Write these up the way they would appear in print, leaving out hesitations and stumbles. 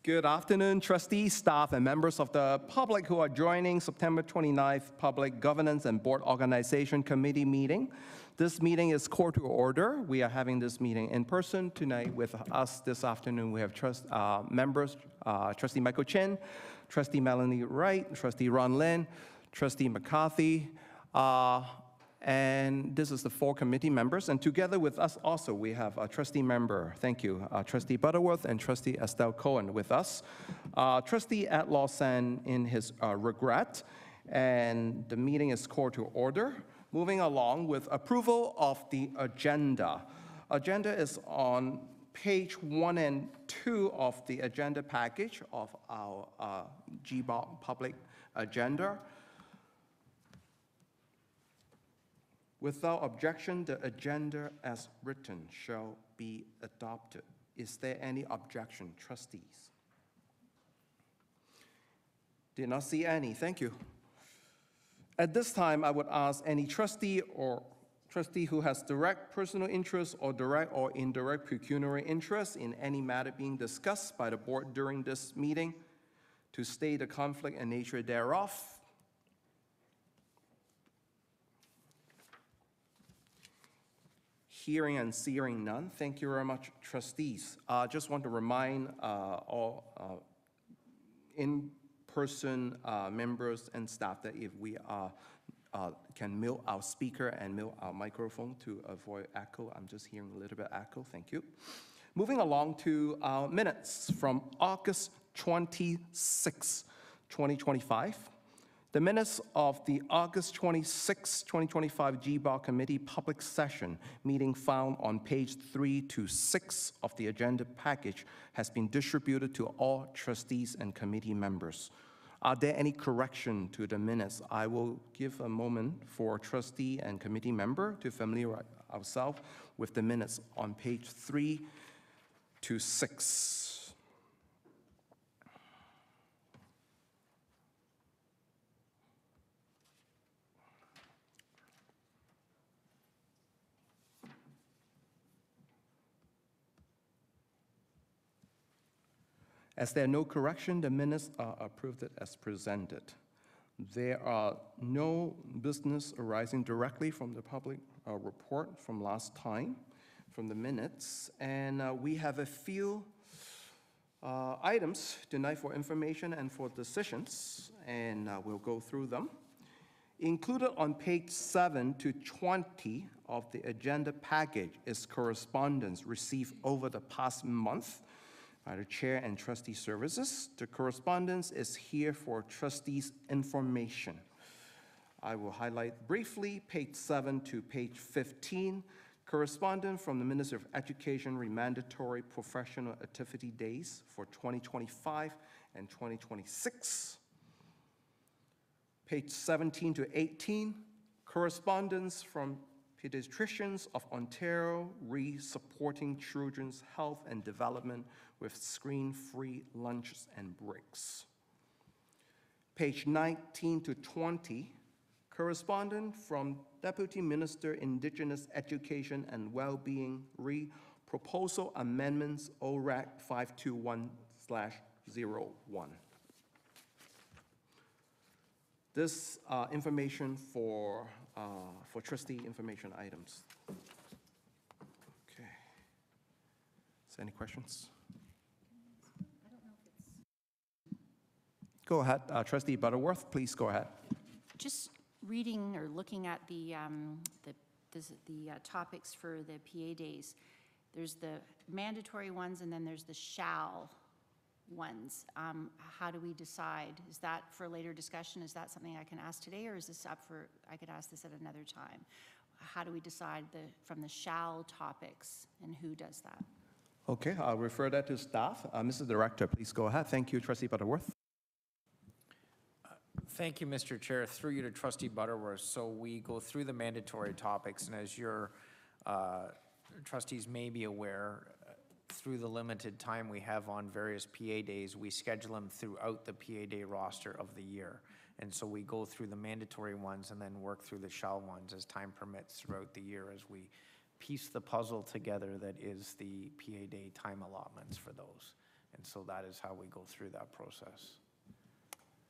Good afternoon, trustees, staff, and members of the public who are joining September 29th Public Governance and Board Organization Committee meeting. This meeting is called to order. We are having this meeting in person tonight. With us this afternoon, we have members, Trustee Michael Chin, Trustee Melanie Wright, Trustee Ron Lin, Trustee McCarthy, and this is the 4 committee members. And together with us also, we have a trustee member, thank you, Trustee Butterworth and Trustee Estelle Cohen with us. Trustee At-Law sent in his regret, and the meeting is called to order. Moving along with approval of the agenda. Agenda is on page 1 and 2 of the agenda package of our GBOC public agenda. Without objection, the agenda as written shall be adopted. Is there any objection, trustees? Did not see any. Thank you. At this time, I would ask any trustee or trustee who has direct personal interest or direct or indirect pecuniary interest in any matter being discussed by the board during this meeting to state the conflict and nature thereof. Hearing and seeing none. Thank you very much, trustees. Just want to remind all in-person members and staff that if we can mute our speaker and mute our microphone to avoid echo. I'm just hearing a little bit echo. Thank you. Moving along to our minutes from August 26, 2025. The minutes of the August 26, 2025 GBOC Committee Public Session meeting found on page 3 to 6 of the agenda package has been distributed to all trustees and committee members. Are there any correction to the minutes? I will give a moment for trustee and committee member to familiarize ourselves with the minutes on page 3 to 6. As there are no correction, the minutes are approved as presented. There are no business arising directly from the public report from last time, from the minutes, and we have a few items tonight for information and for decisions, and we'll go through them. Included on page 7 to 20 of the agenda package is correspondence received over the past month by the Chair and Trustee Services. The correspondence is here for trustees' information. I will highlight briefly page 7 to page 15. Correspondence from the Minister of Education remandatory professional activity days for 2025 and 2026. Page 17 to 18. Correspondence from Pediatricians of Ontario supporting children's health and development with screen-free lunches and breaks. Page 19 to 20, correspondence from Deputy Minister, Indigenous Education and Wellbeing proposal amendments ORAC 521/01. This information for trustee information items. Okay. Is there any questions? I don't know if it's... Go ahead, Trustee Butterworth, please go ahead. Just reading or looking at the topics for the PA days, there's the mandatory ones and then there's the shall ones. How do we decide? Is that for later discussion? Is that something I can ask today, or is this up for, I could ask this at another time? How do we decide from the shall topics, and who does that? Okay, I'll refer that to staff. Mr. Director, please go ahead. Thank you, Trustee Butterworth. Thank you, Mr. Chair. Through you to Trustee Butterworth. So we go through the mandatory topics, and as your trustees may be aware, through the limited time we have on various PA days, we schedule them throughout the PA day roster of the year. And so we go through the mandatory ones and then work through the shall ones as time permits throughout the year as we piece the puzzle together that is the PA day time allotments for those. And so that is how we go through that process.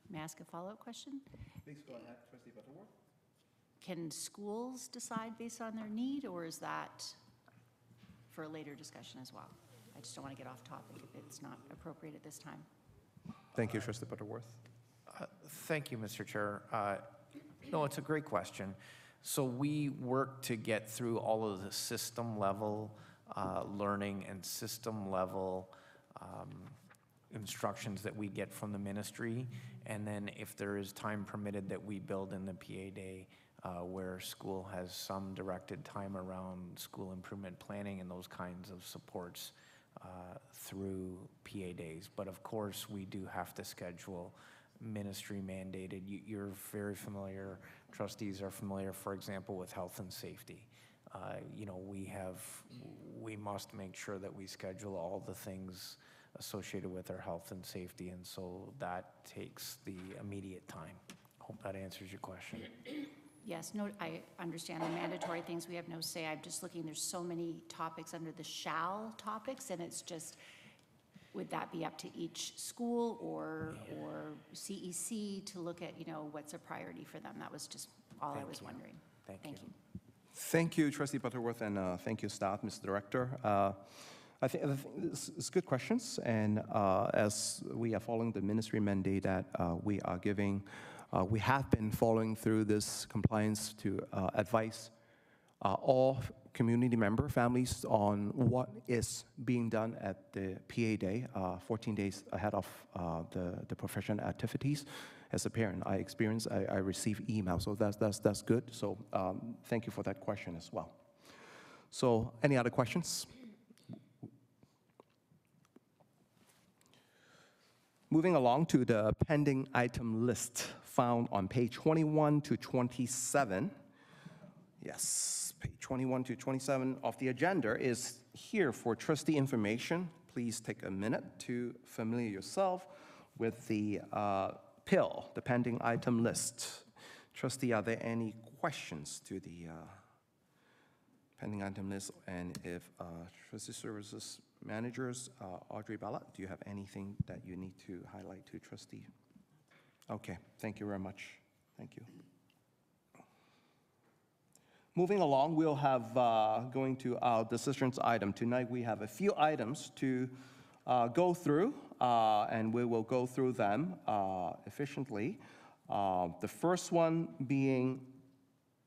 May I ask a follow-up question? Please go ahead, Trustee Butterworth. Can schools decide based on their need, or is that for a later discussion as well? I just don't want to get off topic if it's not appropriate at this time. Thank you, Trustee Butterworth. Thank you, Mr. Chair. No, it's a great question. So we work to get through all of the system level learning and system level instructions that we get from the ministry. And then if there is time permitted, that we build in the PA day where school has some directed time around school improvement planning and those kinds of supports through PA days. But of course, we do have to schedule ministry mandated. You're very familiar, trustees are familiar, for example, with health and safety. You know, we must make sure that we schedule all the things associated with our health and safety, and so that takes the immediate time. Hope that answers your question. Yes, no, I understand the mandatory things, we have no say. I'm just looking, there's so many topics under the shall topics, and it's just, would that be up to each school or CEC to look at, you know, what's a priority for them? That was just all I was wondering. Thank you. Thank you, Trustee Butterworth, and thank you, staff, Mr. Director. I think it's good questions, and as we are following the ministry mandate that we are giving, we have been following through this compliance to advise all community member families on what is being done at the PA day, 14 days ahead of the professional activities. As a parent, I receive emails, so that's good. So thank you for that question as well. So any other questions? Moving along to the pending item list found on page 21 to 27. Yes, page 21 to 27 of the agenda is here for trustee information. Please take a minute to familiar yourself with the PIL, the pending item list. Trustee, are there any questions to the pending item list? And if trustee services managers, Audrey Ballot, do you have anything that you need to highlight to trustee? Okay, thank you very much. Thank you. Moving along, we'll have, going to our decisions item. Tonight we have a few items to go through, and we will go through them efficiently. The first one being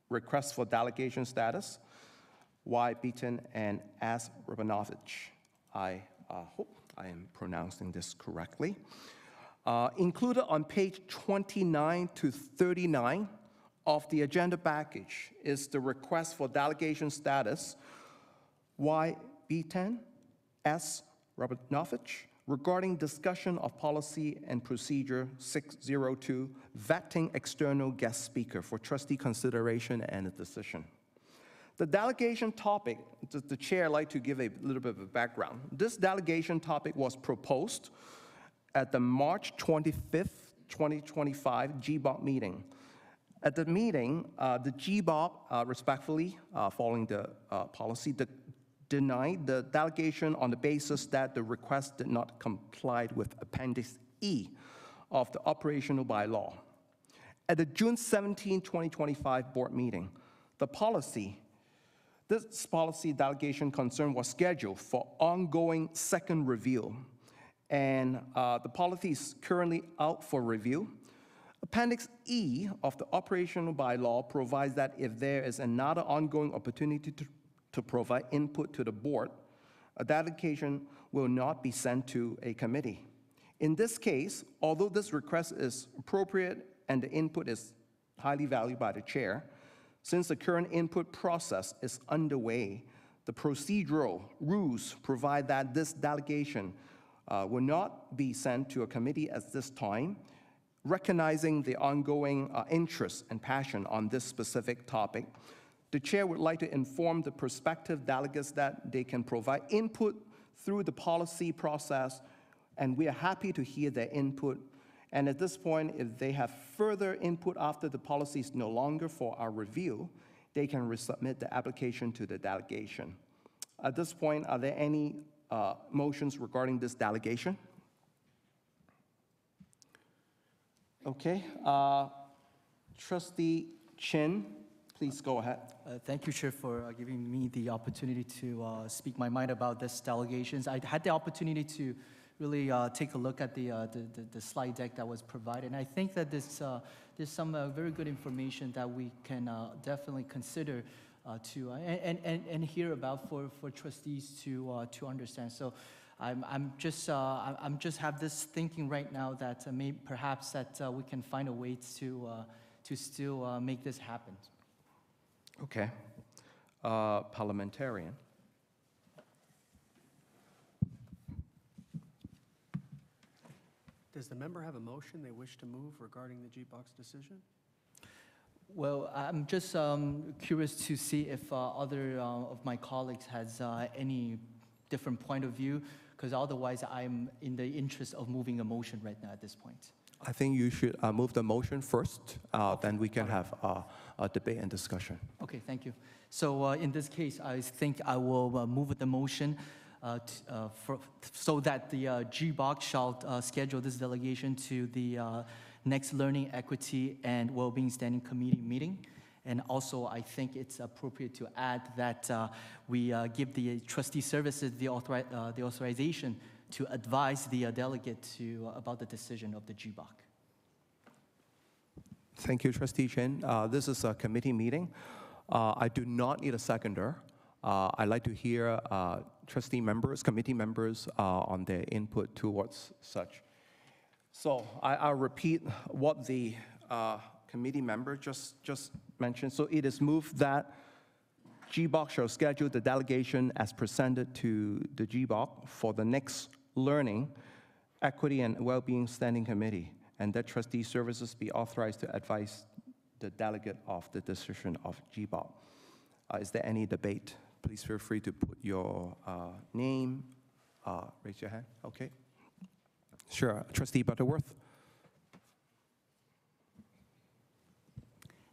request for delegation status, Y. Beaton and S. Rabinovich. I hope I am pronouncing this correctly. Included on page 29 to 39 of the agenda package is the request for delegation status, Y. Beaton, S. Rabinovich, regarding discussion of policy and procedure 602, vetting external guest speaker for trustee consideration and a decision. The delegation topic, the chair like to give a little bit of a background. This delegation topic was proposed at the March 25th, 2025 GBOP meeting. At the meeting, the GBOP respectfully, following the policy, denied the delegation on the basis that the request did not comply with Appendix E of the operational bylaw. At the June 17, 2025 board meeting, this policy delegation concern was scheduled for ongoing second review, and the policy is currently out for review. Appendix E of the operational bylaw provides that if there is another ongoing opportunity to provide input to the board, a delegation will not be sent to a committee. In this case, although this request is appropriate and the input is highly valued by the chair, since the current input process is underway, the procedural rules provide that this delegation will not be sent to a committee at this time. Recognizing the ongoing interest and passion on this specific topic, the chair would like to inform the prospective delegates that they can provide input through the policy process, and we are happy to hear their input. And at this point, if they have further input after the policy is no longer for our review, they can resubmit the application to the delegation. At this point, are there any motions regarding this delegation? Okay, Trustee Chin, please go ahead. Thank you, Chair, for giving me the opportunity to speak my mind about this delegations. I had the opportunity to really take a look at the slide deck that was provided, and I think that there's some very good information that we can definitely consider and hear about for trustees to understand. So I'm just have this thinking right now that perhaps that we can find a way to still make this happen. Okay. Parliamentarian. Does the member have a motion they wish to move regarding the G-Box decision? Well, I'm just curious to see if other of my colleagues has any different point of view, because otherwise I'm in the interest of moving a motion right now at this point. I think you should move the motion first, then we can have a debate and discussion. Okay, thank you. So in this case, I think I will move the motion so that the G-Box shall schedule this delegation to the next Learning, Equity, and Wellbeing Standing Committee meeting. And also, I think it's appropriate to add that we give the trustee services the authorization to advise the delegate about the decision of the GBOC. Thank you, Trustee Chen. This is a committee meeting. I do not need a seconder. I'd like to hear trustee members, committee members on their input towards such. So I'll repeat what the committee member just mentioned. So it is moved that GBOC shall schedule the delegation as presented to the GBOC for the next Learning, Equity, and Wellbeing Standing Committee, and that trustee services be authorized to advise the delegate of the decision of GBOC. Is there any debate? Please feel free to put your name, raise your hand. Okay. Sure. Trustee Butterworth.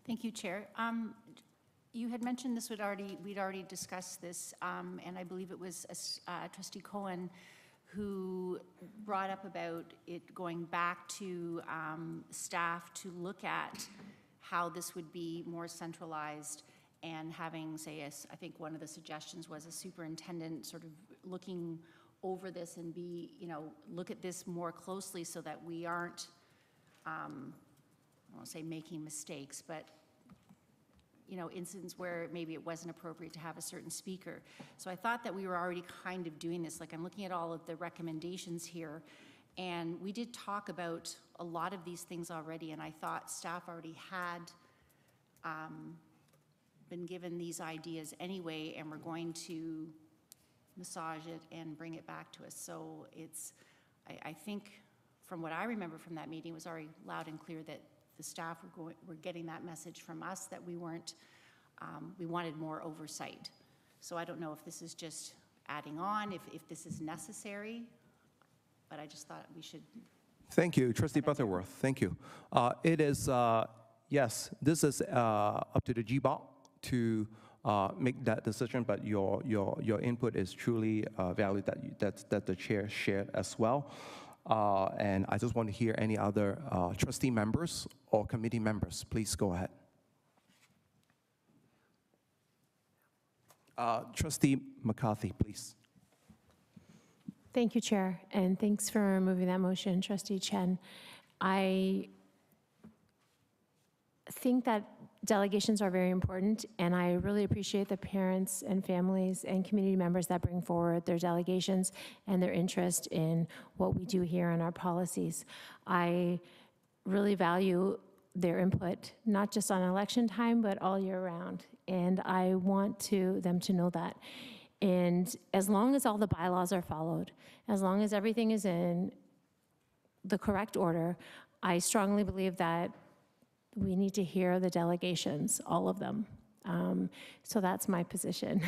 Thank you, Chair. You had mentioned this we'd already discussed this, and I believe it was Trustee Cohen who brought up about it going back to staff to look at how this would be more centralized and having, say, I think one of the suggestions was a superintendent sort of looking over this and look at this more closely so that we aren't, I won't say making mistakes, but incidents where maybe it wasn't appropriate to have a certain speaker. So I thought that we were already kind of doing this. Like, I'm looking at all of the recommendations here, and we did talk about a lot of these things already, and I thought staff already had been given these ideas anyway, and we're going to massage it and bring it back to us. So I think from what I remember from that meeting, it was already loud and clear that the staff were getting that message from us that we weren't, we wanted more oversight. So I don't know if this is just adding on, if this is necessary, but I just thought we should. Thank you, Trustee Butterworth. Thank you. It is, yes, this is up to the GBOC to make that decision, but your input is truly valued that the chair shared as well. And I just want to hear any other trustee members or committee members. Please go ahead. Trustee McCarthy, please. Thank you, Chair, and thanks for moving that motion, Trustee Chen. I think that delegations are very important, and I really appreciate the parents and families and community members that bring forward their delegations and their interest in what we do here in our policies. I really value their input, not just on election time, but all year round, and I want them to know that. And as long as all the bylaws are followed, as long as everything is in the correct order, I strongly believe that we need to hear the delegations, all of them. So that's my position.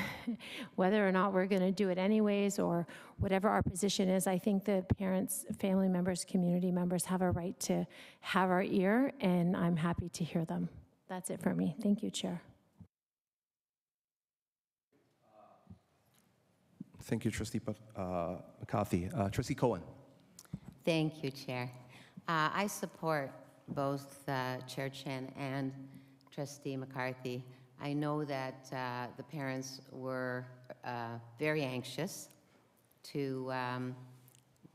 Whether or not we're going to do it anyways or whatever our position is, I think the parents, family members, community members have a right to have our ear, and I'm happy to hear them. That's it for me. Thank you, Chair. Thank you, Trustee McCarthy. Trustee Cohen. Thank you, Chair. I support both Chair Chen and Trustee McCarthy. I know that the parents were very anxious to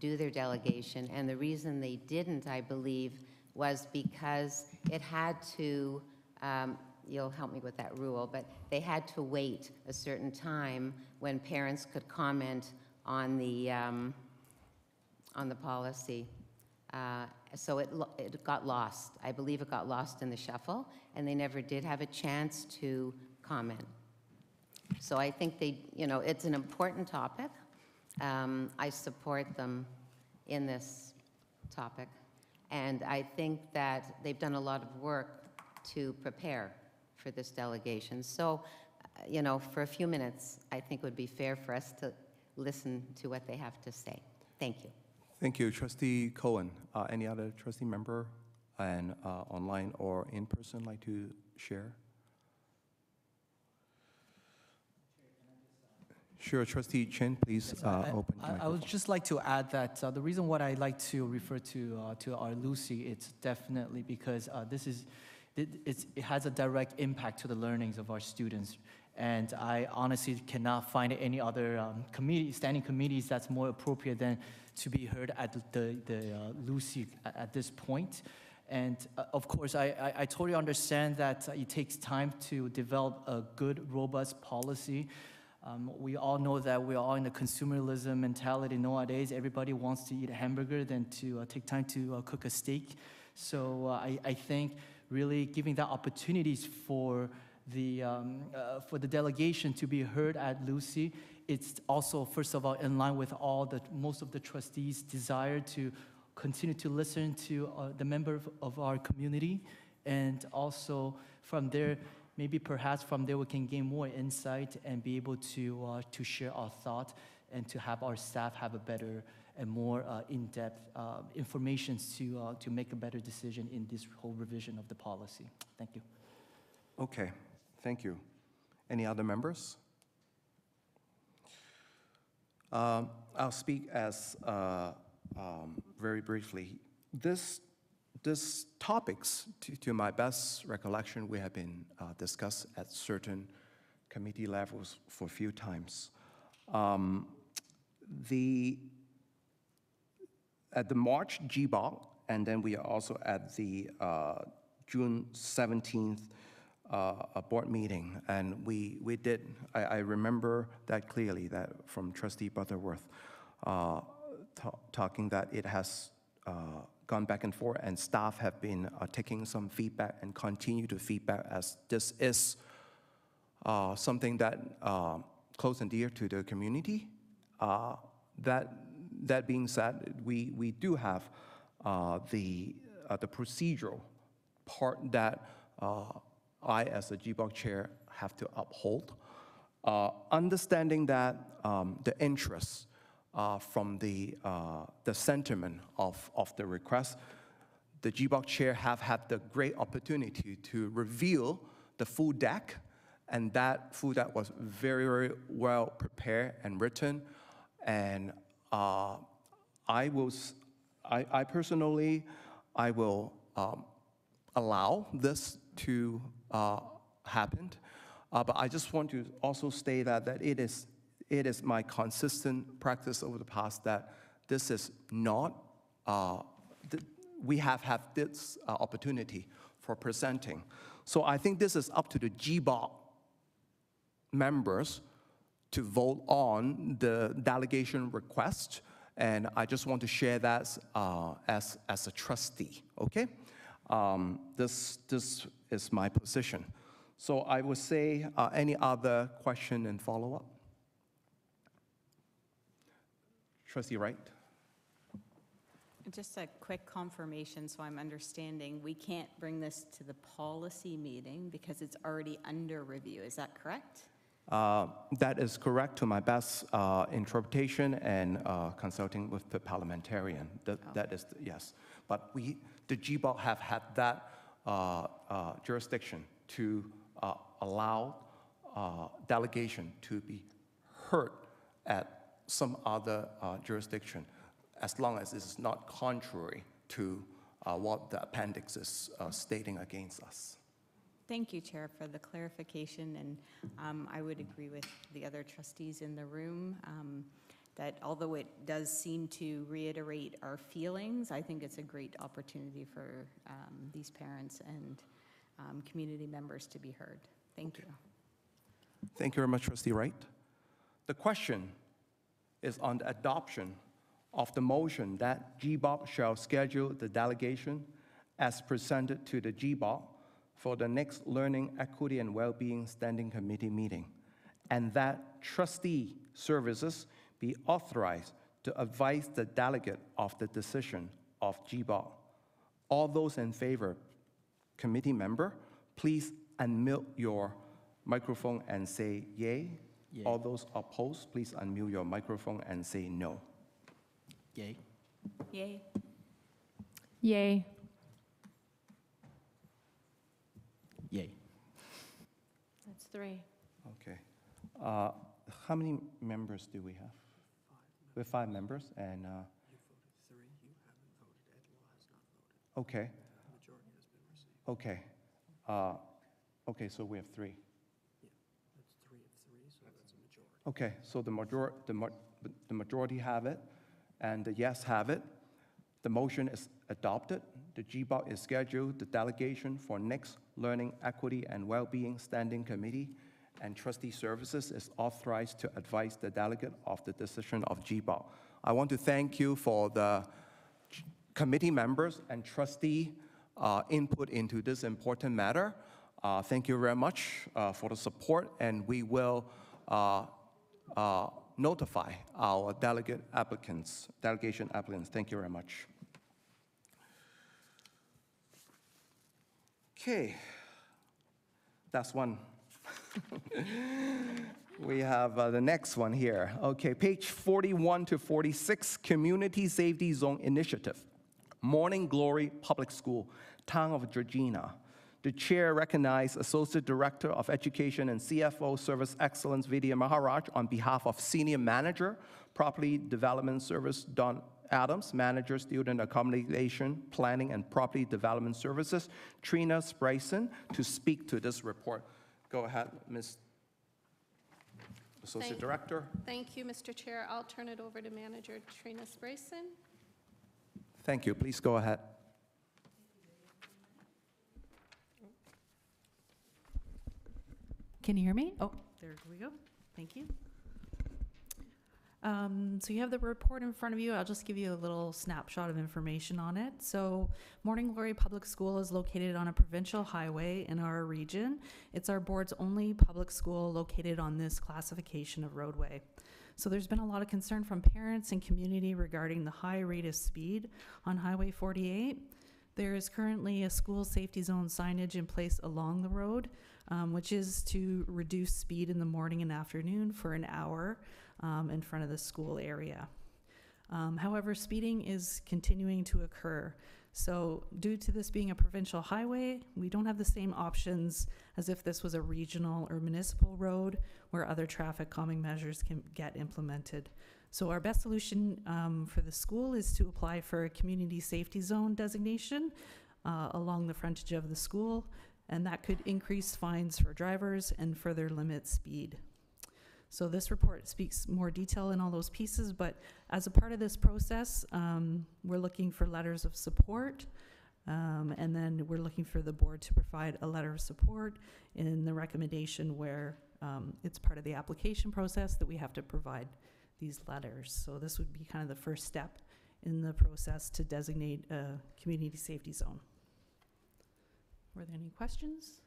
do their delegation, and the reason they didn't, I believe, was because it had to, you'll help me with that rule, but they had to wait a certain time when parents could comment on the policy. So it got lost. I believe it got lost in the shuffle, and they never did have a chance to comment. So I think it's an important topic. I support them in this topic, and I think that they've done a lot of work to prepare for this delegation. So, for a few minutes, I think it would be fair for us to listen to what they have to say. Thank you. Thank you, Trustee Cohen. Any other trustee member and online or in person like to share? Sure, Trustee Chen, please open your I microphone. would just like to add that the reason why I like to refer to our Lucy, it's definitely because it has a direct impact to the learnings of our students. And I honestly cannot find any other standing committees that's more appropriate than to be heard at the Lucy at this point. And of course, I totally understand that it takes time to develop a good, robust policy. We all know that we're all in the consumerism mentality nowadays. Everybody wants to eat a hamburger than to take time to cook a steak. So I think really giving that opportunities for the delegation to be heard at Lucy, it's also, first of all, in line with most of the trustees' desire to continue to listen to the member of our community, and also from there, maybe perhaps from there we can gain more insight and be able to share our thoughts and to have our staff have a better and more in-depth information to make a better decision in this whole revision of the policy. Thank you. Okay, thank you. Any other members? I'll speak as very briefly. This topics, to my best recollection, we have been discussed at certain committee levels for a few times. At the March GBOC, and then we are also at the June 17th board meeting, and we did, I remember that clearly, that from Trustee Butterworth, talking that it has gone back and forth, and staff have been taking some feedback and continue to feedback, as this is something that close and dear to the community. That being said, we do have the procedural part that I, as the GBOC chair, have to uphold. Understanding that the interest from the sentiment of the request, the GBOC chair have had the great opportunity to reveal the full deck, and that full deck was very, very well prepared and written. And I personally will allow this to happen, but I just want to also state that it is my consistent practice over the past that this is not, we have had this opportunity for presenting. So I think this is up to the GBOC members to vote on the delegation request, and I just want to share that as a trustee, okay? This is my position. So I would say, any other question and follow-up? Trustee Wright? Just a quick confirmation, so I'm understanding, we can't bring this to the policy meeting because it's already under review, is that correct? That is correct to my best interpretation and consulting with the parliamentarian. That is, yes. But the GBOC have had that jurisdiction to allow delegation to be heard at some other jurisdiction, as long as it's not contrary to what the appendix is stating against us. Thank you, Chair, for the clarification, and I would agree with the other trustees in the room that although it does seem to reiterate our feelings, I think it's a great opportunity for these parents and community members to be heard. Thank you. Thank you very much, Trustee Wright. The question is on the adoption of the motion that GBOC shall schedule the delegation as presented to the GBOC for the next Learning, Equity, and Wellbeing Standing Committee meeting, and that trustee services be authorized to advise the delegate of the decision of GBOC. All those in favor, committee member, please unmute your microphone and say yay. Yay. All those opposed, please unmute your microphone and say no. Yay. Yay. Yay. Yay. That's 3. Okay. How many members do we have? We have 5 members, and You voted 3, you haven't voted, Ed Law has not voted. okay, The majority has been received. okay, okay. So we have 3. Yeah, that's 3 of 3, so that's a majority. Okay, so the majority have it, and the yes have it. The motion is adopted. The GBOC is scheduled the delegation for next Learning, Equity, and Wellbeing Standing Committee, and Trustee Services is authorized to advise the delegate of the decision of GBOC. I want to thank you for the committee members and trustee input into this important matter. Thank you very much for the support, and we will notify our delegation applicants. Thank you very much. Okay, that's one. We have the next one here. Okay, page 41 to 46, Community Safety Zone Initiative. Morning Glory Public School, Town of Georgina. The chair recognized Associate Director of Education and CFO Service Excellence Vidya Maharaj on behalf of Senior Manager, Property Development Service Don Adams, Manager, Student Accommodation, Planning and Property Development Services, Trina Spryson, to speak to this report. Go ahead, Ms. Associate Director. Thank you, Mr. Chair. I'll turn it over to Manager Trina Spryson. Thank you. Please go ahead. Can you hear me? Oh, there we go. Thank you. So you have the report in front of you. I'll just give you a little snapshot of information on it. So Morning Glory Public School is located on a provincial highway in our region. It's our board's only public school located on this classification of roadway. So there's been a lot of concern from parents and community regarding the high rate of speed on Highway 48. There is currently a school safety zone signage in place along the road, which is to reduce speed in the morning and afternoon for an hour in front of the school area. However, speeding is continuing to occur. So due to this being a provincial highway, we don't have the same options as if this was a regional or municipal road where other traffic calming measures can get implemented. So our best solution for the school is to apply for a community safety zone designation along the frontage of the school, and that could increase fines for drivers and further limit speed. So this report speaks more detail in all those pieces, but as a part of this process, we're looking for letters of support, and then we're looking for the board to provide a letter of support in the recommendation where it's part of the application process that we have to provide these letters. So this would be kind of the first step in the process to designate a community safety zone. Were there any questions?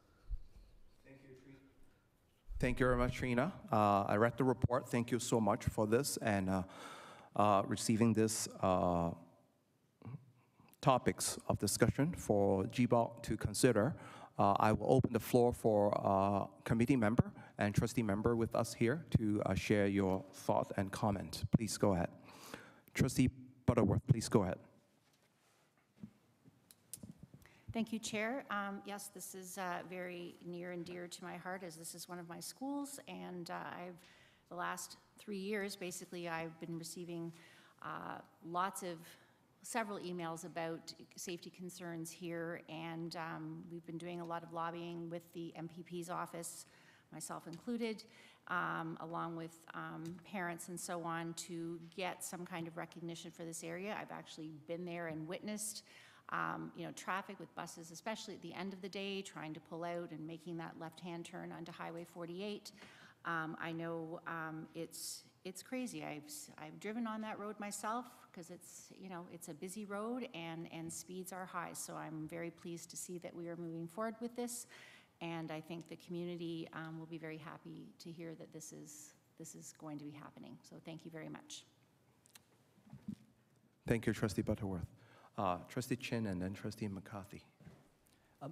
Thank you very much, Trina. I read the report. Thank you so much for this and receiving this topics of discussion for GBOC to consider. I will open the floor for committee member and trustee member with us here to share your thought and comment. Please go ahead. Trustee Butterworth, please go ahead. Thank you, Chair. Yes, this is very near and dear to my heart as this is one of my schools, and the last 3 years, basically, I've been receiving several emails about safety concerns here, and we've been doing a lot of lobbying with the MPP's office, myself included, along with parents and so on, to get some kind of recognition for this area. I've actually been there and witnessed traffic with buses, especially at the end of the day, trying to pull out and making that left-hand turn onto Highway 48. I know it's crazy. I've driven on that road myself because it's a busy road and speeds are high. So I'm very pleased to see that we are moving forward with this, and I think the community will be very happy to hear that this is going to be happening. So thank you very much. Thank you, Trustee Butterworth. Trustee Chin and then Trustee McCarthy.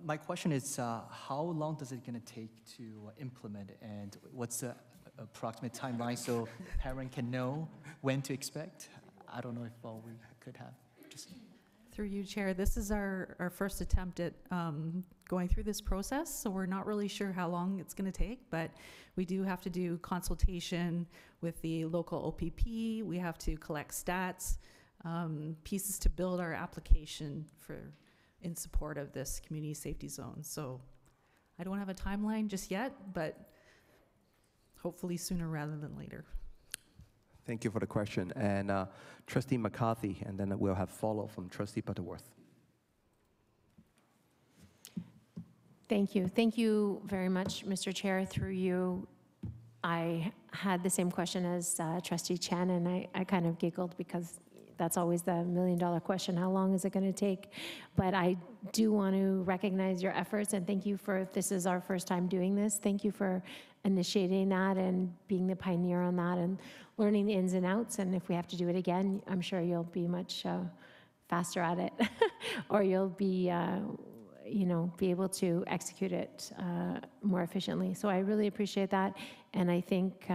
My question is, how long does it going to take to implement, and what's the approximate timeline so parent can know when to expect? I don't know if we could have just. Through you, Chair, this is our first attempt at going through this process, so we're not really sure how long it's going to take, but we do have to do consultation with the local OPP. We have to collect stats, pieces to build our application in support of this community safety zone. So I don't have a timeline just yet, but hopefully sooner rather than later. Thank you for the question. And Trustee McCarthy, and then we'll have follow from Trustee Butterworth. Thank you. Thank you very much, Mr. Chair. Through you, I had the same question as Trustee Chen, and I kind of giggled because that's always the million-dollar question, how long is it going to take? But I do want to recognize your efforts, and thank you for, if this is our first time doing this, thank you for initiating that and being the pioneer on that and learning the ins and outs. And if we have to do it again, I'm sure you'll be much faster at it, or you'll be, be able to execute it more efficiently. So I really appreciate that, and I think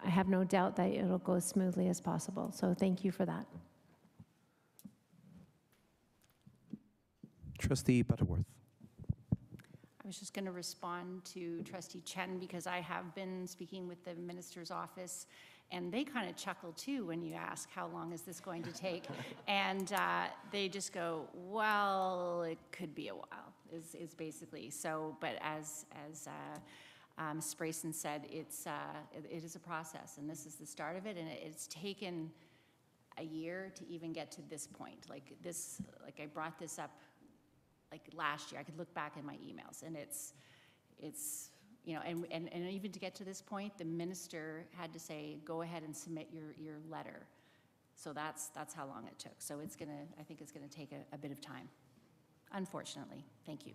I have no doubt that it'll go as smoothly as possible. So thank you for that. Trustee Butterworth. I was just going to respond to Trustee Chen because I have been speaking with the minister's office, and they kind of chuckle too when you ask how long is this going to take, and they just go, well, it could be a while. Is basically so. But as Ms. Brayson said, it is a process, and this is the start of it, and it's taken a year to even get to this point. Like I brought this up like last year. I could look back in my emails, and it's and even to get to this point, the minister had to say, go ahead and submit your letter. So that's how long it took. So I think it's gonna take a bit of time, unfortunately. Thank you.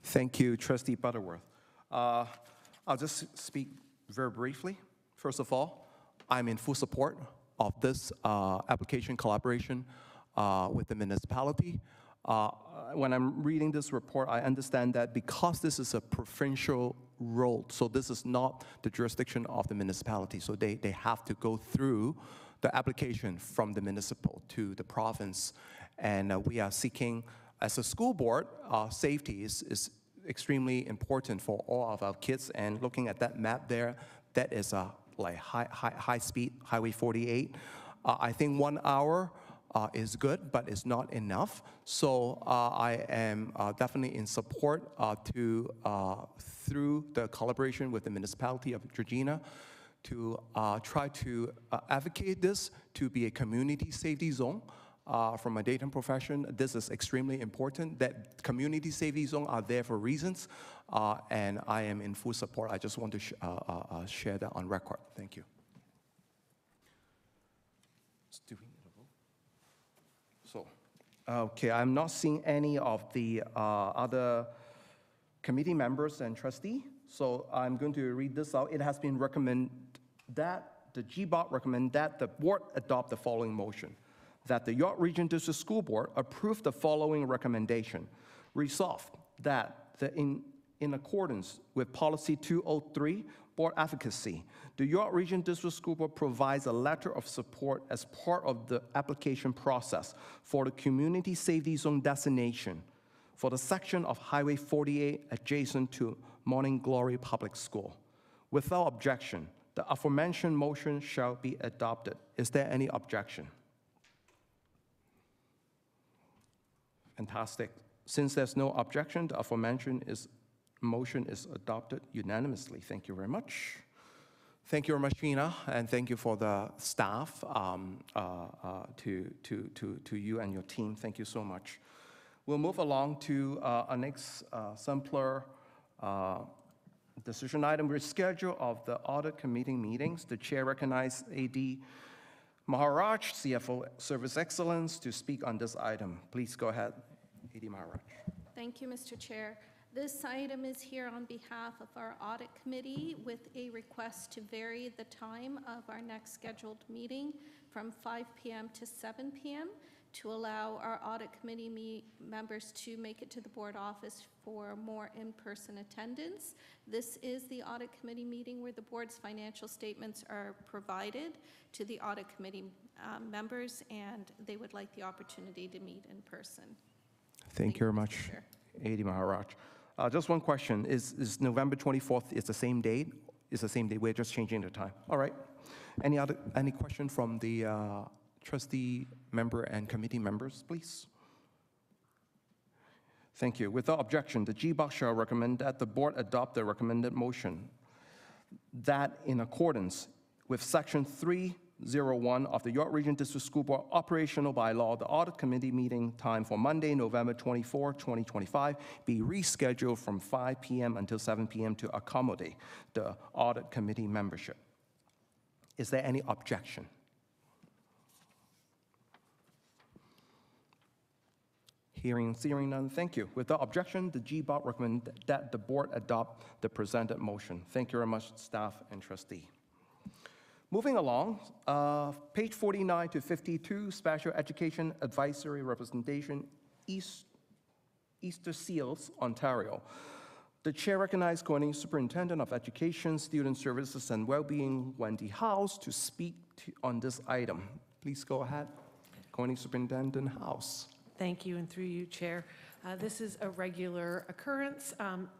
Thank you, Trustee Butterworth. I'll just speak very briefly. First of all, I'm in full support of this application collaboration with the municipality. When I'm reading this report, I understand that because this is a provincial road, so this is not the jurisdiction of the municipality, so they have to go through the application from the municipal to the province, and we are seeking, as a school board, safety is extremely important for all of our kids, and looking at that map there, that is like high speed, Highway 48. I think 1 hour is good, but it's not enough. So I am definitely in support through the collaboration with the municipality of Georgina to try to advocate this to be a community safety zone. From my data profession, this is extremely important, that community safety zones are there for reasons, and I am in full support. I just want to share that on record. Thank you. So, okay, I'm not seeing any of the other committee members and trustee, so I'm going to read this out. It has been recommended that the GBOT recommend that the board adopt the following motion: that the York Region District School Board approve the following recommendation. Resolved that in accordance with Policy 203, Board Advocacy, the York Region District School Board provides a letter of support as part of the application process for the Community Safety Zone designation for the section of Highway 48 adjacent to Morning Glory Public School. Without objection, the aforementioned motion shall be adopted. Is there any objection? Fantastic. Since there's no objection, the aforementioned motion is adopted unanimously. Thank you very much. Thank you very much, Gina, and thank you for the staff, to you and your team. Thank you so much. We'll move along to our next simpler decision item, reschedule of the audit committee meetings. The chair recognizes AD Maharaj, CFO Service Excellence, to speak on this item. Please go ahead, AD Maharaj. Thank you, Mr. Chair. This item is here on behalf of our audit committee with a request to vary the time of our next scheduled meeting from 5 p.m. to 7 p.m. to allow our audit committee members to make it to the board office for more in-person attendance. This is the audit committee meeting where the board's financial statements are provided to the audit committee members, and they would like the opportunity to meet in person. Thank you very much, AD Maharaj. Just one question. Is November 24th is the same date? It's the same date. We're just changing the time. All right. Any question from the trustee member and committee members, please? Thank you. Without objection, the GBOC shall recommend that the board adopt the recommended motion that in accordance with Section 301 of the York Region District School Board Operational Bylaw, the audit committee meeting time for Monday, November 24, 2025, be rescheduled from 5 p.m. until 7 p.m. to accommodate the audit committee membership. Is there any objection? Hearing none, thank you. Without objection, the GBOC recommends that the board adopt the presented motion. Thank you very much, staff and trustee. Moving along, page 49 to 52, Special Education Advisory Representation, Easter Seals, Ontario. The chair recognizes Coordinating Superintendent of Education, Student Services and Wellbeing, Wendy House, to speak on this item. Please go ahead, Coordinating Superintendent House. Thank you, and through you, Chair. This is a regular occurrence.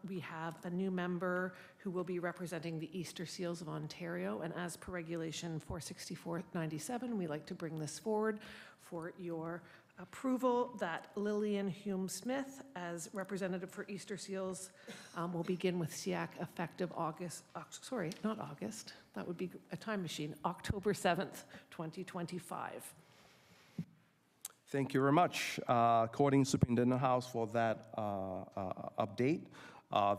We have a new member who will be representing the Easter Seals of Ontario, and as per Regulation 464-97, we like to bring this forward for your approval that Lillian Hume-Smith, as representative for Easter Seals, will begin with SEAC effective that would be a time machine, October 7th, 2025. Thank you very much, Coordinating Superintendent House, for that update.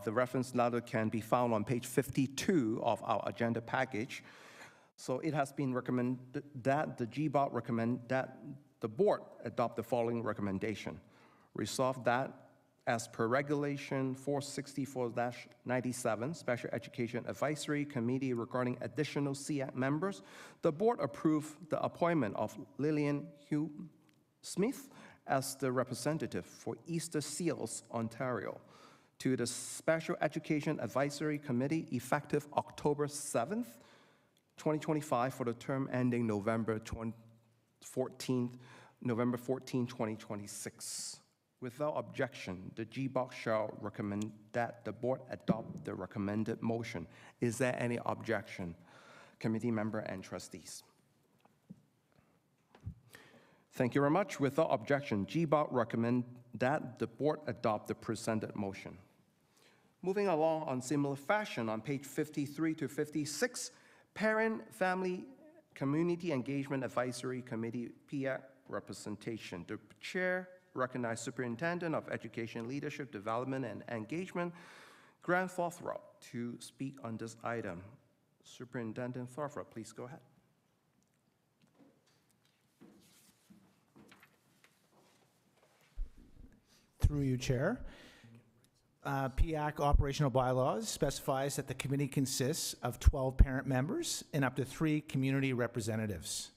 The reference letter can be found on page 52 of our agenda package. So it has been recommended that the GBOC recommend that the board adopt the following recommendation. Resolve that as per Regulation 464-97, Special Education Advisory Committee regarding additional SEAC members, the board approve the appointment of Lillian Hume-Smith as the representative for Easter Seals, Ontario, to the Special Education Advisory Committee effective October 7th, 2025 for the term ending November 14, 2026. Without objection, the GBOC shall recommend that the board adopt the recommended motion. Is there any objection, committee member and trustees? Thank you very much. Without objection, GBOC recommend that the board adopt the presented motion. Moving along on similar fashion, on page 53 to 56, Parent, Family, Community Engagement Advisory Committee, PIAC representation. The chair recognizes Superintendent of Education Leadership Development and Engagement, Grant Thorthrup, to speak on this item. Superintendent Thorthrup, please go ahead. Through you, Chair. PIAC operational bylaws specifies that the committee consists of 12 parent members and up to 3 community representatives.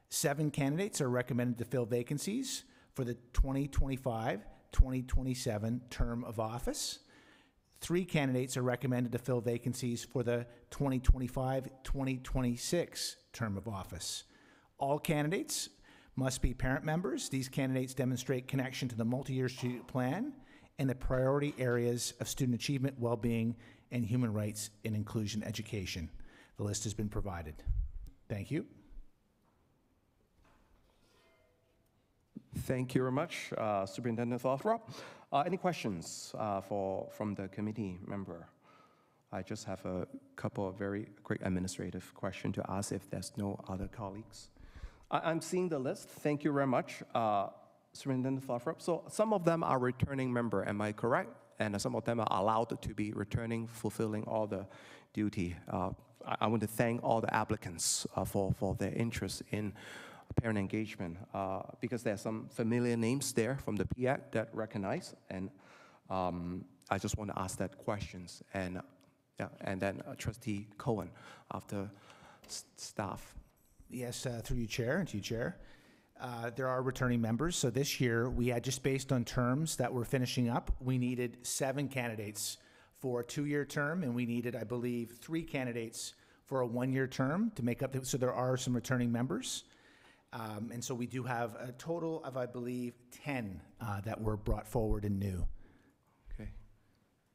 7 candidates are recommended to fill vacancies for the 2025-2027 term of office. 3 candidates are recommended to fill vacancies for the 2025-2026 term of office. All candidates must be parent members. These candidates demonstrate connection to the multi-year strategic plan and the priority areas of student achievement, well-being, and human rights and inclusion education. The list has been provided. Thank you. Thank you very much, Superintendent Lothrop. Any questions from the committee member? I just have a couple of very quick administrative questions to ask if there's no other colleagues. I'm seeing the list. Thank you very much, Superintendent Lothrop. So some of them are returning member, am I correct? And some of them are allowed to be returning, fulfilling all the duty. I want to thank all the applicants for their interest in parent engagement, because there are some familiar names there from the PAC that recognize, and I just want to ask that questions, and then Trustee Cohen after staff. Yes, through you, Chair, and to you, Chair. There are returning members. So this year, we had, just based on terms that we're finishing up, we needed 7 candidates for a 2-year term, and we needed, I believe, 3 candidates for a 1-year term to make up. So there are some returning members. And so we do have a total of, I believe, 10 that were brought forward and new. Okay,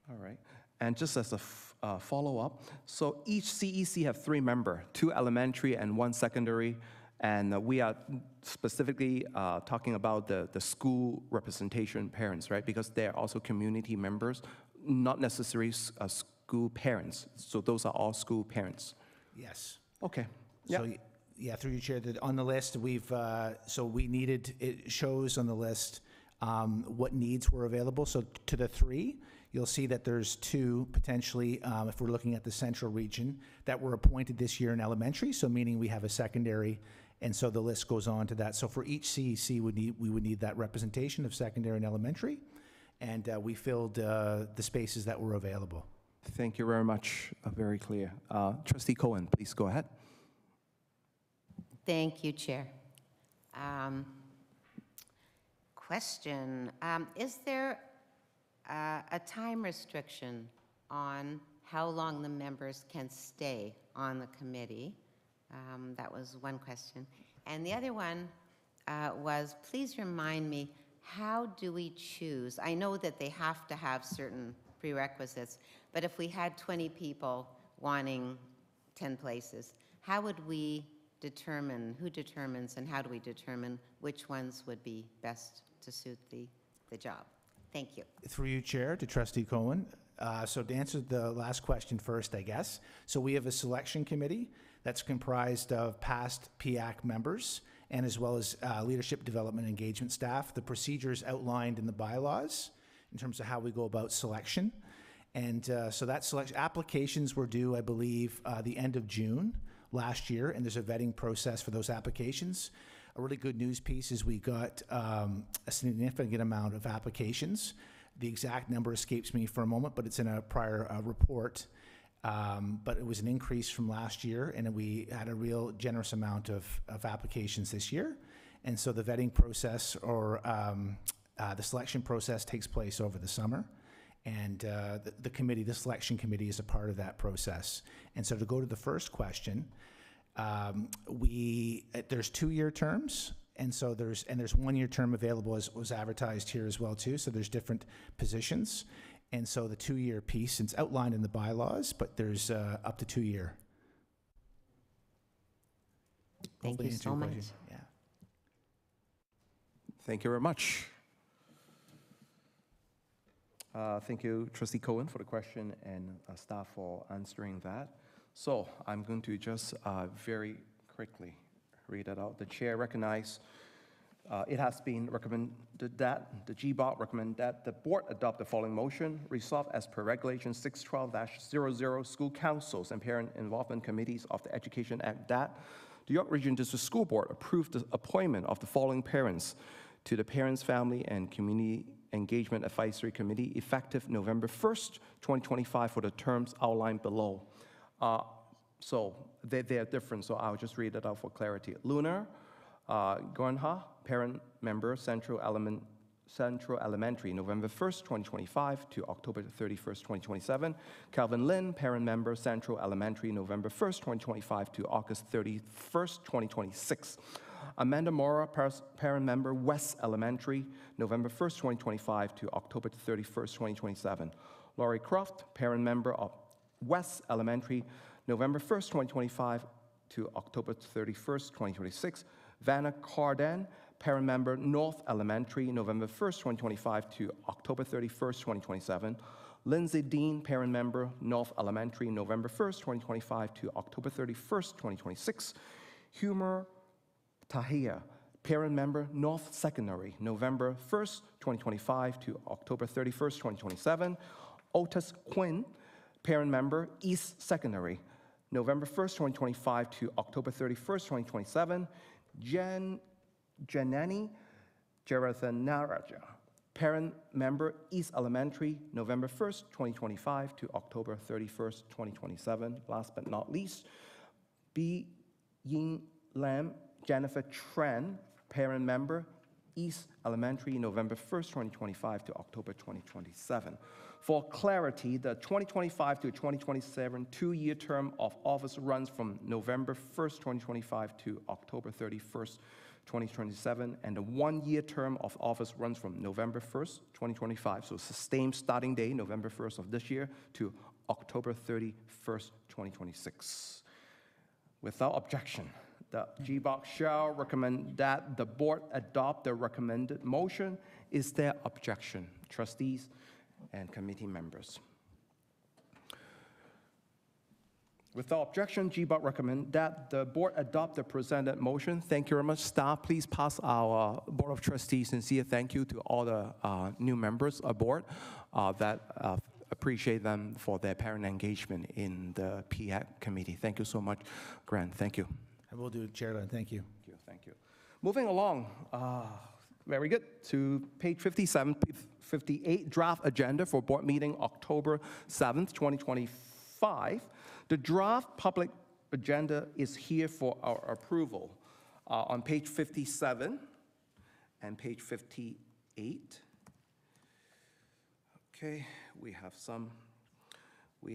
all right. And just as a follow-up, so each CEC have 3 members, 2 elementary and 1 secondary, and we are specifically talking about the school representation parents, right? Because they're also community members, not necessarily school parents. So those are all school parents. Yes. Okay. So, yeah, through you, Chair, on the list, we've, so we needed, it shows on the list what needs were available. So to the 3, you'll see that there's 2 potentially, if we're looking at the central region, that were appointed this year in elementary, so meaning we have a secondary, and so the list goes on to that. So for each CEC, we would need that representation of secondary and elementary, and we filled the spaces that were available. Thank you very much. Very clear. Trustee Cohen, please go ahead. Thank you, Chair. Question, is there a time restriction on how long the members can stay on the committee? That was one question. And the other one was, please remind me, how do we choose? I know that they have to have certain prerequisites, but if we had 20 people wanting 10 places, how would we determine, who determines, and how do we determine which ones would be best to suit the job? Thank you. Through you, Chair, to Trustee Cohen. So to answer the last question first, I guess. So we have a selection committee that's comprised of past PAC members and as well as leadership development engagement staff. The procedures outlined in the bylaws in terms of how we go about selection. And so that selection, applications were due, I believe, the end of June last year, and there's a vetting process for those applications. A really good news piece is we got a significant amount of applications. The exact number escapes me for a moment, but it's in a prior report. But it was an increase from last year, and we had a real generous amount of applications this year. And so the vetting process, or the selection process, takes place over the summer. And the committee, the selection committee, is a part of that process. And so to go to the first question, there's 2-year terms, and so there's 1-year term available, as was advertised here as well too. So there's different positions, and so the 2-year piece, it's outlined in the bylaws, but there's up to 2-year. Thank you so much. Yeah. Thank you very much. Thank you, Trustee Cohen, for the question, and staff for answering that. So I'm going to just very quickly read it out. The chair recognizes it has been recommended that the GBOT recommend that the board adopt the following motion. Resolved as per Regulation 612-00, school councils and parent involvement committees of the Education Act, that the York Region District School Board approve the appointment of the following parents to the Parents, Family, and Community Engagement Advisory Committee effective November 1st, 2025 for the terms outlined below. So they are different, so I'll just read it out for clarity. Luna Gornha, parent member, Central Elementary, November 1st, 2025 to October 31st, 2027. Calvin Lin, parent member, Central Elementary, November 1st, 2025 to August 31st, 2026. Amanda Mora, parent member, West Elementary, November 1st, 2025 to October 31st, 2027. Laurie Croft, parent member of West Elementary, November 1st, 2025 to October 31st, 2026. Vanna Carden, parent member, North Elementary, November 1st, 2025 to October 31st, 2027. Lindsay Dean, parent member, North Elementary, November 1st, 2025 to October 31st, 2026. Humor Tahia, parent member, North Secondary, November 1st, 2025 to October 31st, 2027. Otis Quinn, parent member, East Secondary, November 1st, 2025 to October 31st, 2027. Janani Jarathanaraja, parent member, East Elementary, November 1st, 2025 to October 31st, 2027. Last but not least, B. Yin Lam Jennifer Tran, parent member, East Elementary, November 1st, 2025 to October 2027. For clarity, the 2025 to 2027 two-year term of office runs from November 1st, 2025 to October 31st, 2027, and the one-year term of office runs from November 1st, 2025, so it's the same starting day, November 1st of this year, to October 31st, 2026. Without objection, the GBOC shall recommend that the board adopt the recommended motion. Is there objection, trustees and committee members? Without objection, GBOC recommend that the board adopt the presented motion. Thank you very much. Staff, please pass our Board of Trustees sincere thank you to all the new members aboard that appreciate them for their parent engagement in the PAC committee. Thank you so much, Grant. Thank you. I will do, Chairman. Thank you. Thank you. Thank you. Moving along, very good, to page 57, 58, draft agenda for board meeting October 7th, 2025. The draft public agenda is here for our approval on page 57 and page 58. Okay, we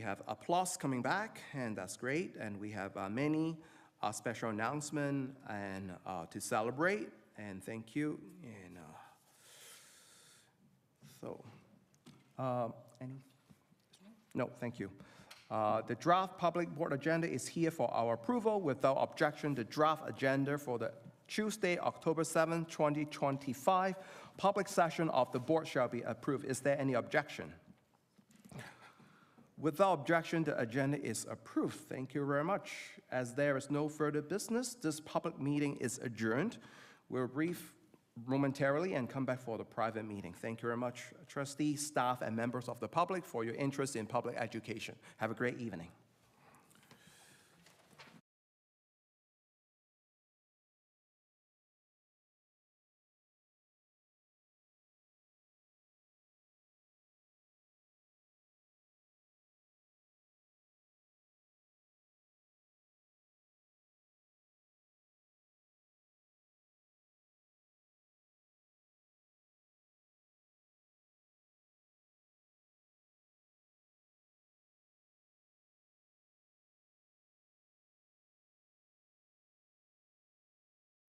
have applause coming back, and that's great, and we have many special announcement and to celebrate, and thank you. And any? No, thank you. The draft public board agenda is here for our approval. Without objection, the draft agenda for the Tuesday, October 7th, 2025, public session of the board shall be approved. Is there any objection? Without objection, the agenda is approved. Thank you very much. As there is no further business, this public meeting is adjourned. We'll brief momentarily and come back for the private meeting. Thank you very much, trustees, staff, and members of the public for your interest in public education. Have a great evening.